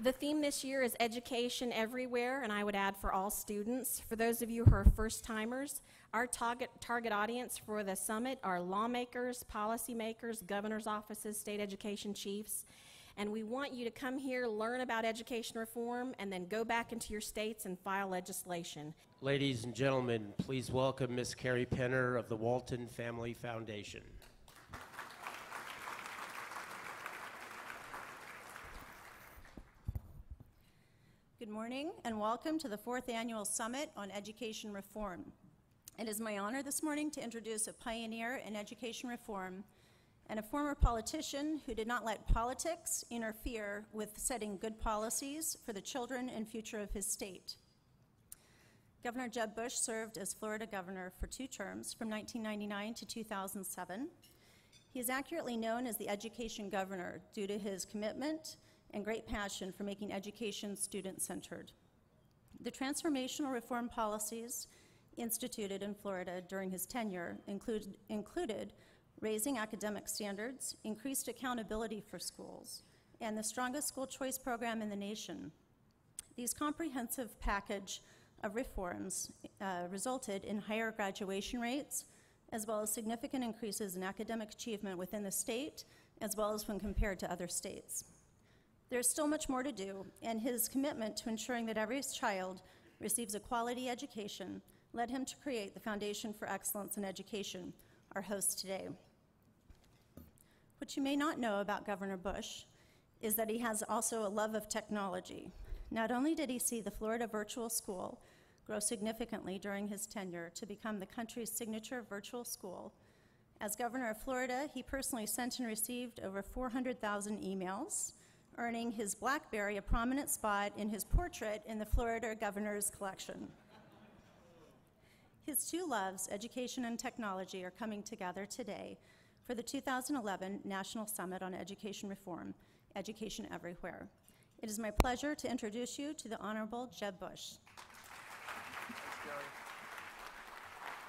The theme this year is education everywhere, and I would add for all students. For those of you who are first-timers, our target audience for the summit are lawmakers, policymakers, governor's offices, state education chiefs, and we want you to come here, learn about education reform, and then go back into your states and file legislation. Ladies and gentlemen, please welcome Ms. Carrie Penner of the Walton Family Foundation. Good morning and welcome to the 4th Annual Summit on Education Reform. It is my honor this morning to introduce a pioneer in education reform and a former politician who did not let politics interfere with setting good policies for the children and future of his state. Governor Jeb Bush served as Florida governor for 2 terms from 1999 to 2007. He is accurately known as the education governor due to his commitment and great passion for making education student-centered. The transformational reform policies instituted in Florida during his tenure included raising academic standards, increased accountability for schools, and the strongest school choice program in the nation. These comprehensive package of reforms resulted in higher graduation rates, as well as significant increases in academic achievement within the state, as well as when compared to other states. There's still much more to do, and his commitment to ensuring that every child receives a quality education led him to create the Foundation for Excellence in Education, our host today. What you may not know about Governor Bush is that he has also a love of technology. Not only did he see the Florida Virtual School grow significantly during his tenure to become the country's signature virtual school, as governor of Florida, he personally sent and received over 400,000 emails, earning his BlackBerry a prominent spot in his portrait in the Florida Governor's collection. His 2 loves, education and technology, are coming together today for the 2011 National Summit on Education Reform, Education Everywhere. It is my pleasure to introduce you to the Honorable Jeb Bush. Thanks, Gary.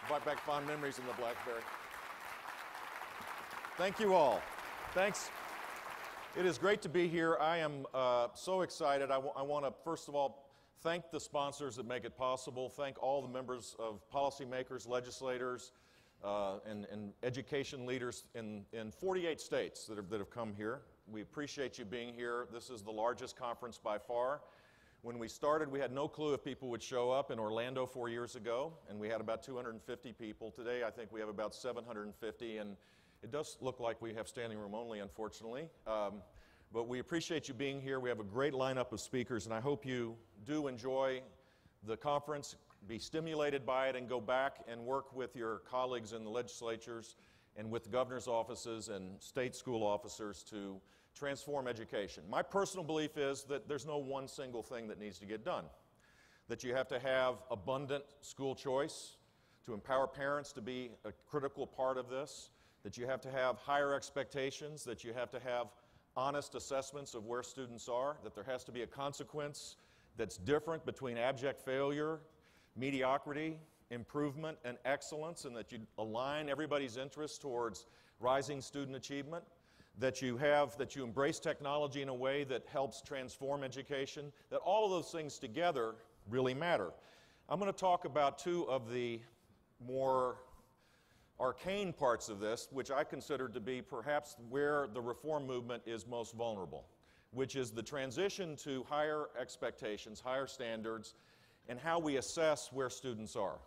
Brought back fond memories in the BlackBerry. Thank you all. Thanks. It is great to be here. I am so excited. I want to, first of all, thank the sponsors that make it possible. Thank all the members of policymakers, legislators, and education leaders in 48 states that have come here. We appreciate you being here. This is the largest conference by far. When we started, we had no clue if people would show up in Orlando 4 years ago, and we had about 250 people. Today, I think we have about 750, and it does look like we have standing room only, unfortunately. But we appreciate you being here. We have a great lineup of speakers, and I hope you do enjoy the conference, be stimulated by it, and go back and work with your colleagues in the legislatures and with the governor's offices and state school officers to transform education. My personal belief is that there's no one single thing that needs to get done, that you have to have abundant school choice to empower parents to be a critical part of this, that you have to have higher expectations, that you have to have honest assessments of where students are, that there has to be a consequence that's different between abject failure, mediocrity, improvement, and excellence, and that you align everybody's interests towards rising student achievement, that you embrace technology in a way that helps transform education, that all of those things together really matter. I'm going to talk about 2 of the more arcane parts of this, which I consider to be perhaps where the reform movement is most vulnerable, which is the transition to higher expectations, higher standards, and how we assess where students are.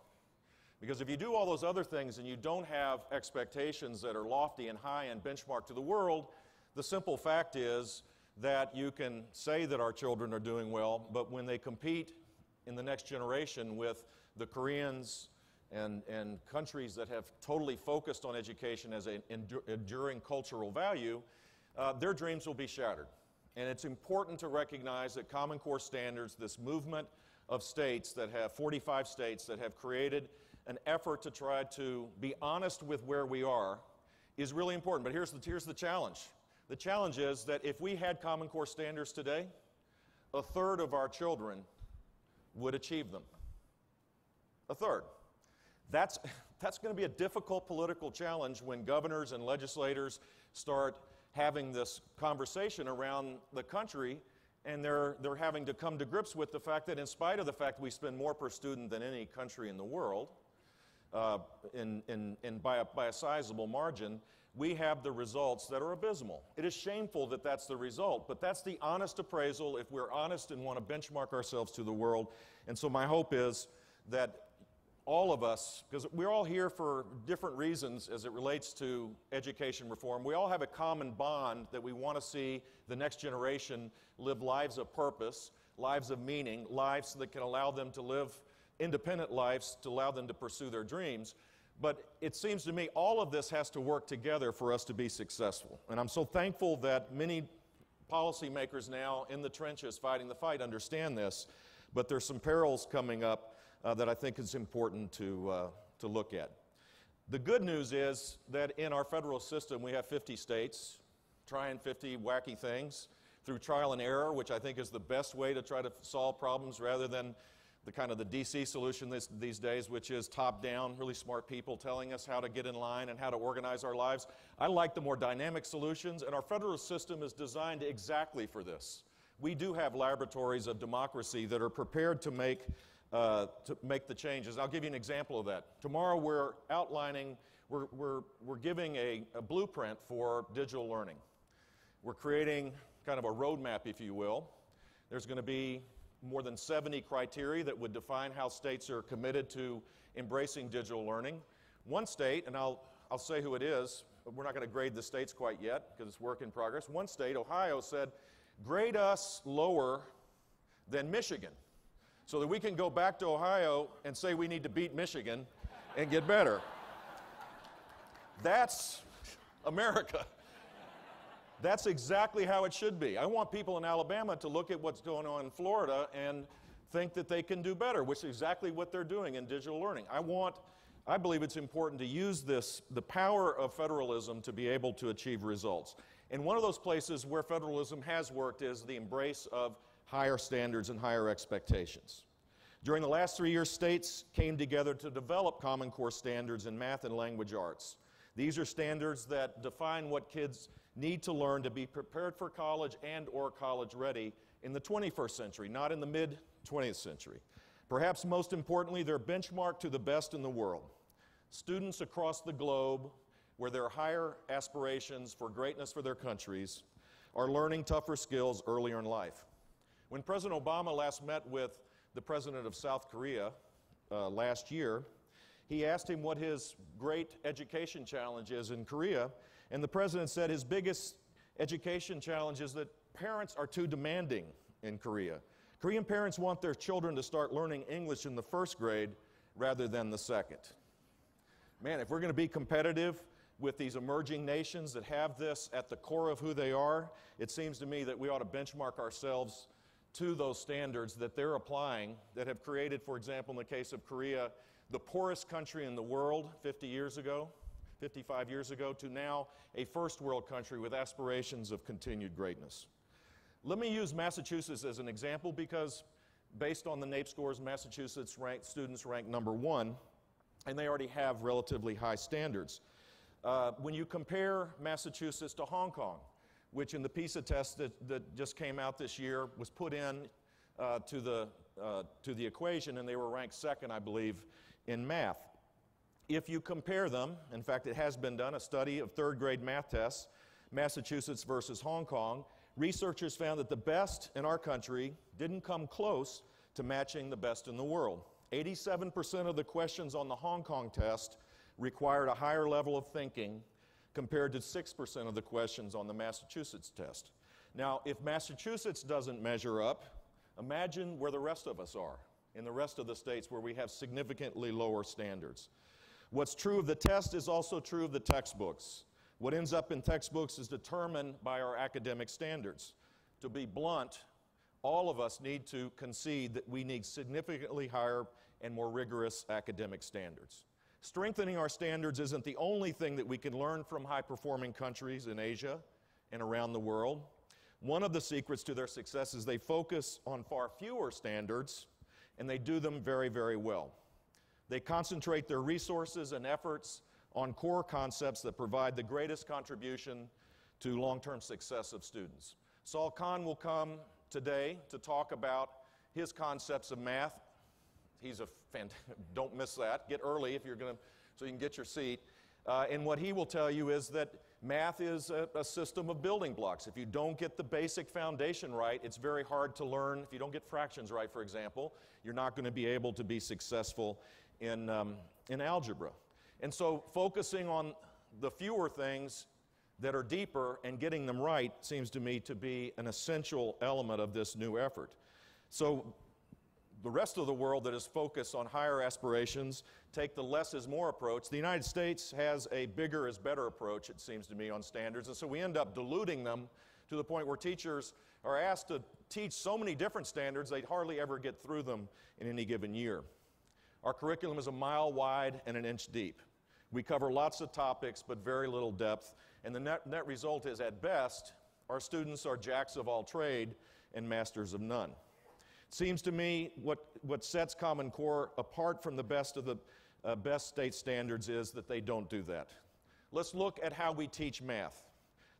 Because if you do all those other things and you don't have expectations that are lofty and high and benchmark to the world, the simple fact is that you can say that our children are doing well, but when they compete in the next generation with the Koreans and countries that have totally focused on education as an enduring cultural value, their dreams will be shattered. And it's important to recognize that Common Core standards, this movement of states that have 45 states that have created an effort to try to be honest with where we are, is really important. But here's the challenge. The challenge is that if we had Common Core standards today, 1/3 of our children would achieve them. 1/3. That's going to be a difficult political challenge when governors and legislators start having this conversation around the country and they're having to come to grips with the fact that in spite of the fact we spend more per student than any country in the world, by a sizable margin, we have the results that are abysmal. It is shameful that that's the result, but that's the honest appraisal if we're honest and want to benchmark ourselves to the world. And so my hope is that all of us, because we're all here for different reasons as it relates to education reform, we all have a common bond that we want to see the next generation live lives of purpose, lives of meaning, lives that can allow them to live independent lives, to allow them to pursue their dreams. But it seems to me all of this has to work together for us to be successful. And I'm so thankful that many policymakers now in the trenches fighting the fight understand this. But there's some perils coming up that I think is important to look at. The good news is that in our federal system we have 50 states trying 50 wacky things through trial and error, which I think is the best way to try to solve problems rather than the kind of the DC solution these days, which is top-down, really smart people telling us how to get in line and how to organize our lives. I like the more dynamic solutions, and our federal system is designed exactly for this. We do have laboratories of democracy that are prepared to make the changes. I'll give you an example of that. Tomorrow we're outlining, we're giving a blueprint for digital learning. We're creating kind of a roadmap, if you will. There's going to be more than 70 criteria that would define how states are committed to embracing digital learning. One state, and I'll say who it is, but we're not going to grade the states quite yet because it's work in progress. One state, Ohio, said, grade us lower than Michigan so that we can go back to Ohio and say we need to beat Michigan and get better. That's America. That's exactly how it should be. I want people in Alabama to look at what's going on in Florida and think that they can do better, which is exactly what they're doing in digital learning. I believe it's important to use the power of federalism to be able to achieve results. And one of those places where federalism has worked is the embrace of higher standards and higher expectations. During the last 3 years, states came together to develop Common Core standards in math and language arts. These are standards that define what kids need to learn to be prepared for college and or college ready in the 21st century, not in the mid-20th century. Perhaps most importantly, they're benchmarked to the best in the world. Students across the globe, where there are higher aspirations for greatness for their countries, are learning tougher skills earlier in life. When President Obama last met with the president of South Korea last year, he asked him what his great education challenge is in Korea, and the president said his biggest education challenge is that parents are too demanding in Korea. Korean parents want their children to start learning English in the first grade rather than the second. Man, if we're going to be competitive with these emerging nations that have this at the core of who they are, it seems to me that we ought to benchmark ourselves to those standards that they're applying that have created, for example, in the case of Korea, the poorest country in the world 55 years ago, to now a first world country with aspirations of continued greatness. Let me use Massachusetts as an example because based on the NAEP scores, Massachusetts students rank number 1, and they already have relatively high standards. When you compare Massachusetts to Hong Kong, which in the PISA test that just came out this year was put in to the equation, and they were ranked second, I believe, in math. If you compare them, in fact, it has been done, a study of third grade math tests, Massachusetts versus Hong Kong, researchers found that the best in our country didn't come close to matching the best in the world. 87% of the questions on the Hong Kong test required a higher level of thinking compared to 6% of the questions on the Massachusetts test. Now, if Massachusetts doesn't measure up, imagine where the rest of us are, in the rest of the states where we have significantly lower standards. What's true of the test is also true of the textbooks. What ends up in textbooks is determined by our academic standards. To be blunt, all of us need to concede that we need significantly higher and more rigorous academic standards. Strengthening our standards isn't the only thing that we can learn from high-performing countries in Asia and around the world. One of the secrets to their success is they focus on far fewer standards, and they do them very, very well. They concentrate their resources and efforts on core concepts that provide the greatest contribution to long-term success of students. Saul Khan will come today to talk about his concepts of math. He's a don't miss that. Get early if you're going to, so you can get your seat. And what he will tell you is that math is a system of building blocks. If you don't get the basic foundation right, it's very hard to learn. If you don't get fractions right, for example, you're not going to be able to be successful in algebra. And so focusing on the fewer things that are deeper and getting them right seems to me to be an essential element of this new effort. So the rest of the world that is focused on higher aspirations take the less is more approach. The United States has a bigger is better approach, it seems to me, on standards, and so we end up diluting them to the point where teachers are asked to teach so many different standards they hardly ever get through them in any given year. Our curriculum is a mile wide and an inch deep. We cover lots of topics but very little depth, and the net result is, at best, our students are jacks of all trade and masters of none. Seems to me what sets Common Core apart from the best of the best state standards is that they don't do that. Let's look at how we teach math.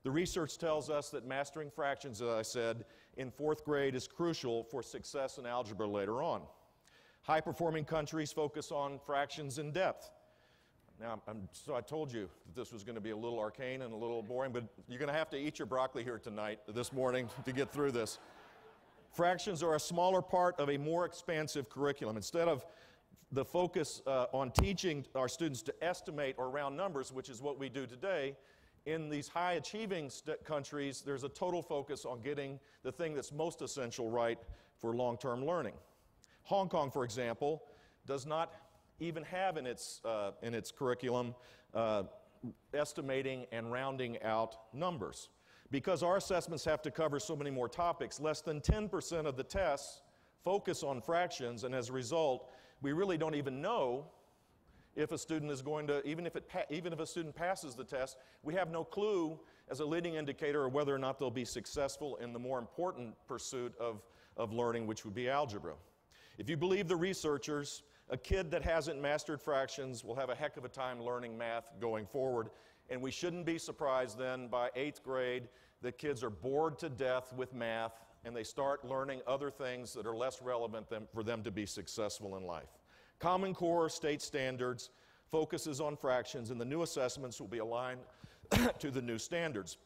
The research tells us that mastering fractions, as I said, in 4th grade is crucial for success in algebra later on. High-performing countries focus on fractions in depth. Now, so I told you that this was going to be a little arcane and a little boring, but you're going to have to eat your broccoli here tonight, this morning, to get through this. Fractions are a smaller part of a more expansive curriculum. Instead of the focus on teaching our students to estimate or round numbers, which is what we do today, in these high-achieving countries, there's a total focus on getting the thing that's most essential right for long-term learning. Hong Kong, for example, does not even have in its curriculum estimating and rounding out numbers. Because our assessments have to cover so many more topics, less than 10% of the tests focus on fractions, and as a result, we really don't even know if a student is going to, even if a student passes the test, we have no clue as a leading indicator of whether or not they'll be successful in the more important pursuit of learning, which would be algebra. If you believe the researchers, a kid that hasn't mastered fractions will have a heck of a time learning math going forward. And we shouldn't be surprised then by 8th grade that kids are bored to death with math and they start learning other things that are less relevant for them to be successful in life. Common Core state standards focuses on fractions, and the new assessments will be aligned to the new standards.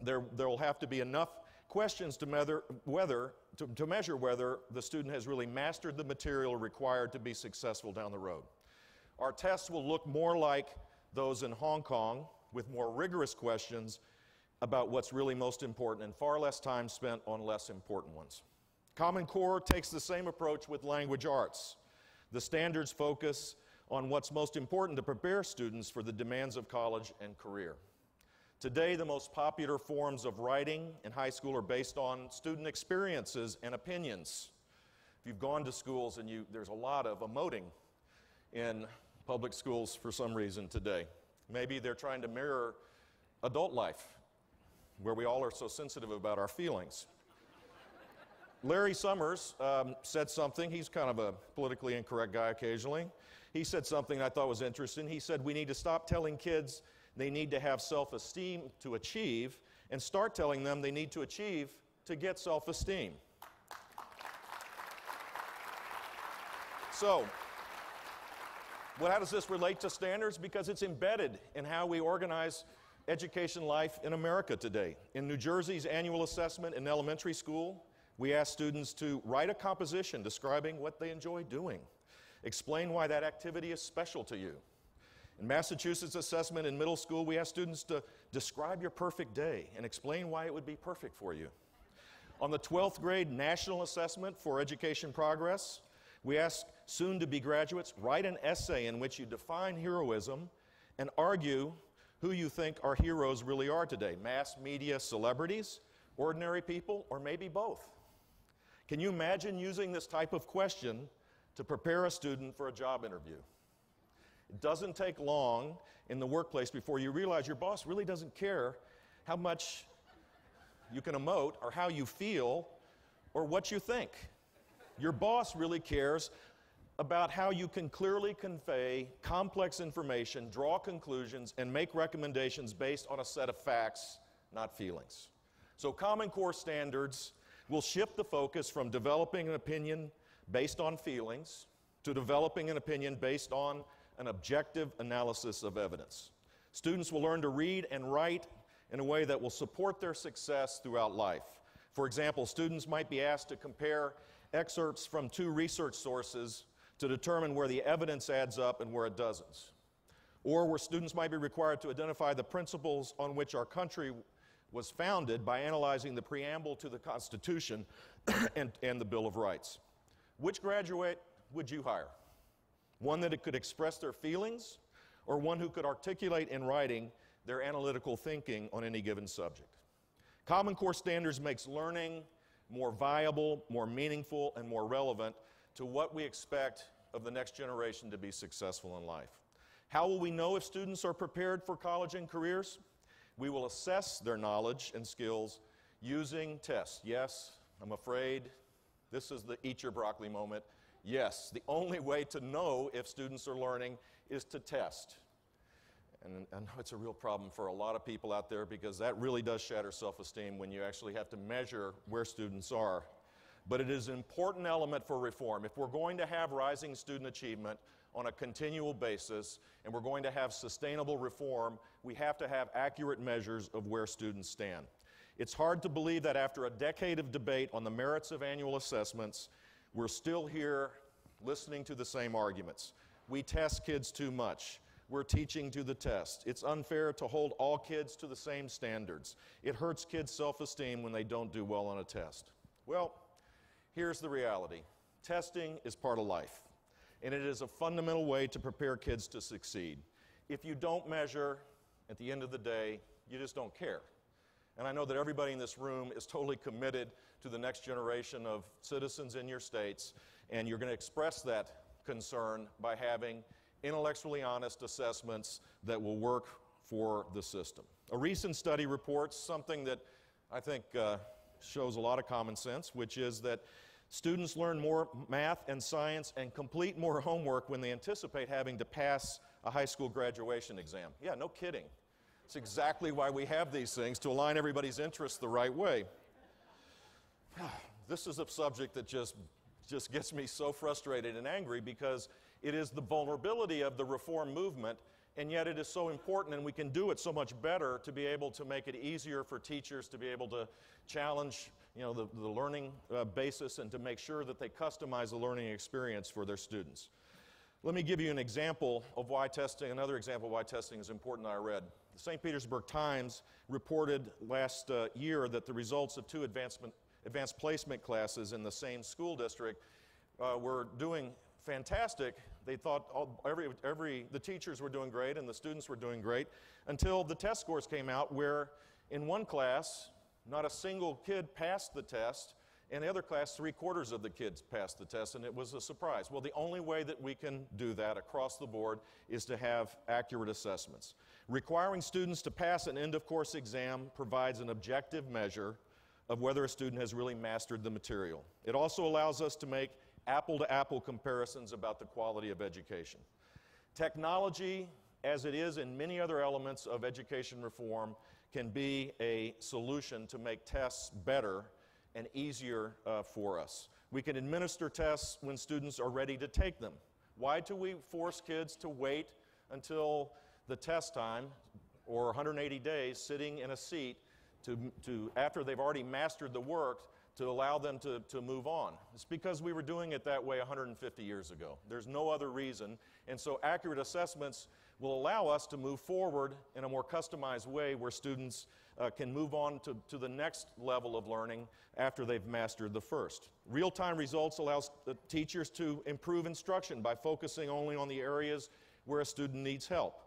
There will have to be enough questions to measure whether the student has really mastered the material required to be successful down the road. Our tests will look more like those in Hong Kong, with more rigorous questions about what's really most important and far less time spent on less important ones. Common Core takes the same approach with language arts. The standards focus on what's most important to prepare students for the demands of college and career. Today, the most popular forms of writing in high school are based on student experiences and opinions. If you've gone to schools and there's a lot of emoting in public schools for some reason today. Maybe they're trying to mirror adult life, where we all are so sensitive about our feelings. Larry Summers said something. He's kind of a politically incorrect guy occasionally. He said something I thought was interesting. He said we need to stop telling kids they need to have self-esteem to achieve and start telling them they need to achieve to get self-esteem. So, how does this relate to standards? Because it's embedded in how we organize education life in America today. In New Jersey's annual assessment in elementary school, we ask students to write a composition describing what they enjoy doing. Explain why that activity is special to you. In Massachusetts assessment in middle school, we ask students to describe your perfect day and explain why it would be perfect for you. On the 12th grade national assessment for education progress, we ask soon-to-be graduates, write an essay in which you define heroism and argue who you think our heroes really are today. Mass media celebrities, ordinary people, or maybe both. Can you imagine using this type of question to prepare a student for a job interview? It doesn't take long in the workplace before you realize your boss really doesn't care how much you can emote or how you feel or what you think. Your boss really cares about how you can clearly convey complex information, draw conclusions, and make recommendations based on a set of facts, not feelings. So Common Core standards will shift the focus from developing an opinion based on feelings to developing an opinion based on an objective analysis of evidence. Students will learn to read and write in a way that will support their success throughout life. For example, students might be asked to compare excerpts from 2 research sources to determine where the evidence adds up and where it doesn't. Or where students might be required to identify the principles on which our country was founded by analyzing the preamble to the Constitution and the Bill of Rights. Which graduate would you hire? One that could express their feelings, or one who could articulate in writing their analytical thinking on any given subject? Common Core Standards makes learning more viable, more meaningful, and more relevant to what we expect of the next generation to be successful in life. How will we know if students are prepared for college and careers? We will assess their knowledge and skills using tests. Yes, I'm afraid this is the eat your broccoli moment. Yes, the only way to know if students are learning is to test. And I know it's a real problem for a lot of people out there because that really does shatter self-esteem when you actually have to measure where students are. But it is an important element for reform. If we're going to have rising student achievement on a continual basis and we're going to have sustainable reform, we have to have accurate measures of where students stand. It's hard to believe that after a decade of debate on the merits of annual assessments, we're still here listening to the same arguments. We test kids too much. We're teaching to the test. It's unfair to hold all kids to the same standards. It hurts kids' self-esteem when they don't do well on a test. Well, here's the reality. Testing is part of life, and it is a fundamental way to prepare kids to succeed. If you don't measure, at the end of the day, you just don't care. And I know that everybody in this room is totally committed to the next generation of citizens in your states, and you're going to express that concern by having intellectually honest assessments that will work for the system. A recent study reports something that I think shows a lot of common sense, which is that students learn more math and science and complete more homework when they anticipate having to pass a high school graduation exam. Yeah, no kidding. It's exactly why we have these things, to align everybody's interests the right way. This is a subject that just gets me so frustrated and angry because it is the vulnerability of the reform movement, and yet it is so important, and we can do it so much better to be able to make it easier for teachers to be able to challenge, the learning basis and to make sure that they customize the learning experience for their students. Let me give you another example of why testing is important that I read. The St. Petersburg Times reported last year that the results of 2 advanced placement classes in the same school district were doing fantastic. They thought the teachers were doing great and the students were doing great until the test scores came out, where in one class, not a single kid passed the test, and the other class, 3/4 of the kids passed the test, and it was a surprise. Well, the only way that we can do that across the board is to have accurate assessments. Requiring students to pass an end-of-course exam provides an objective measure of whether a student has really mastered the material. It also allows us to make apple-to-apple comparisons about the quality of education. Technology, as it is in many other elements of education reform, can be a solution to make tests better and easier for us. We can administer tests when students are ready to take them. Why do we force kids to wait until the test time, or 180 days, sitting in a seat after they've already mastered the work, to allow them to move on? It's because we were doing it that way 150 years ago. There's no other reason. And so accurate assessments will allow us to move forward in a more customized way where students can move on to the next level of learning after they've mastered the first. Real-time results allows teachers to improve instruction by focusing only on the areas where a student needs help.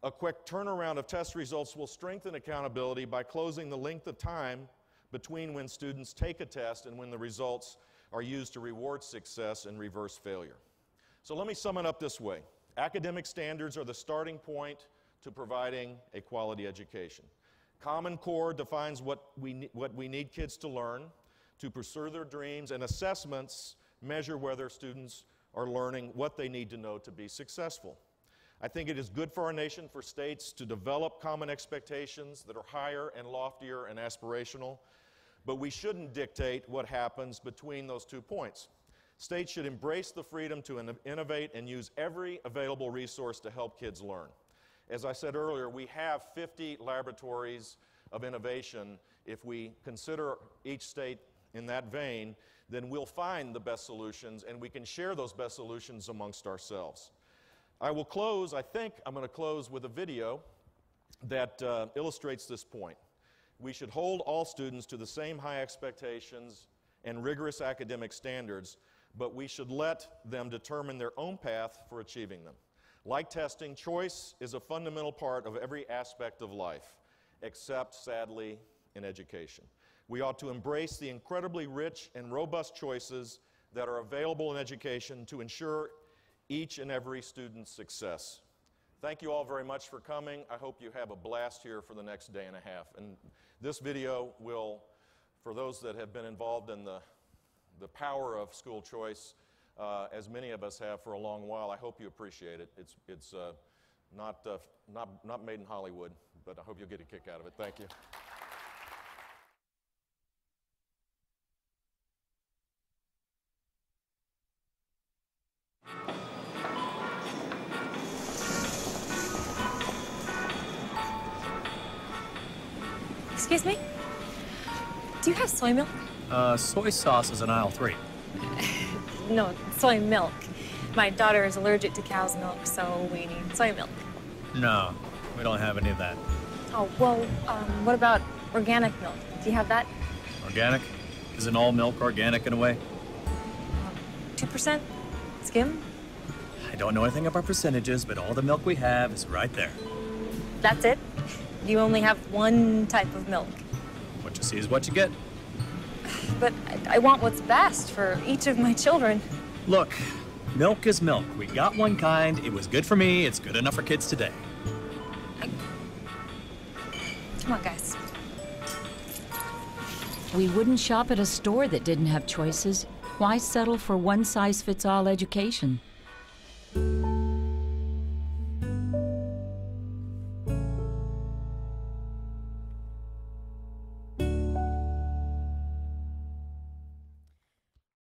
A quick turnaround of test results will strengthen accountability by closing the length of time between when students take a test and when the results are used to reward success and reverse failure. So let me sum it up this way. Academic standards are the starting point to providing a quality education. Common Core defines what we need kids to learn to pursue their dreams, and assessments measure whether students are learning what they need to know to be successful. I think it is good for our nation, for states, to develop common expectations that are higher and loftier and aspirational. but we shouldn't dictate what happens between those 2 points. States should embrace the freedom to innovate and use every available resource to help kids learn. As I said earlier, we have 50 laboratories of innovation. If we consider each state in that vein, then we'll find the best solutions, and we can share those best solutions amongst ourselves. I will close, I think I'm going to close with a video that illustrates this point. We should hold all students to the same high expectations and rigorous academic standards, but we should let them determine their own path for achieving them. Like testing, choice is a fundamental part of every aspect of life, except, sadly, in education. We ought to embrace the incredibly rich and robust choices that are available in education to ensure each and every student's success. Thank you all very much for coming. I hope you have a blast here for the next day and a half. And this video will, for those that have been involved in the power of school choice, as many of us have for a long while, I hope you appreciate it. It's not made in Hollywood, but I hope you'll get a kick out of it. Thank you. Excuse me? Do you have soy milk? Soy sauce is in aisle 3. No, soy milk. My daughter is allergic to cow's milk, so we need soy milk. No, we don't have any of that. Oh, well, what about organic milk? Do you have that? Organic? Isn't all milk organic in a way? 2%? Skim? I don't know anything about percentages, but all the milk we have is right there. That's it? You only have one type of milk. What you see is what you get. But I want what's best for each of my children. Look, milk is milk. We got one kind. It was good for me. It's good enough for kids today. Come on, guys. We wouldn't shop at a store that didn't have choices. Why settle for one-size-fits-all education?